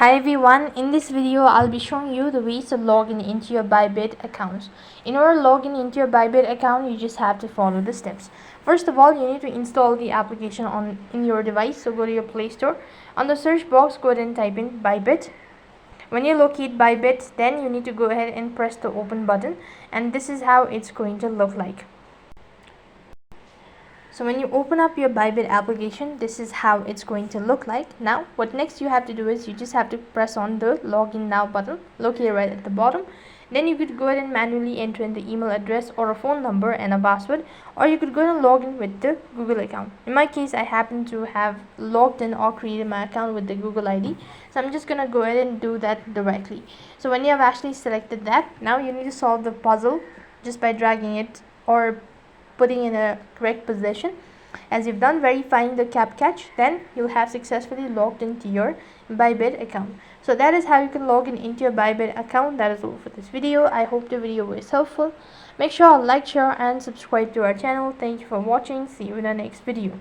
Hi everyone, in this video I'll be showing you the ways to log into your Bybit accounts. In order to log into your Bybit account, you just have to follow the steps. First of all, you need to install the application in your device. So go to your Play Store. On the search box, go ahead and type in Bybit. When you locate Bybit, then you need to go ahead and press the open button, and this is how it's going to look like. So when you open up your Bybit application, this is how it's going to look like. Now what next you have to do is you just have to press on the login now button located right at the bottom. Then you could go ahead and manually enter in the email address or a phone number and a password, or you could go ahead and log in with the Google account. In my case, I happen to have logged in or created my account with the Google ID, so I'm just gonna go ahead and do that directly. So when you have actually selected that, now you need to solve the puzzle just by dragging it or putting in a correct position. As you've done verifying the catch, then you'll have successfully logged into your Bybit account. So that is how you can log into your Bybit account. That is all for this video. I hope the video was helpful. Make sure to like, share and subscribe to our channel. Thank you for watching. See you in the next video.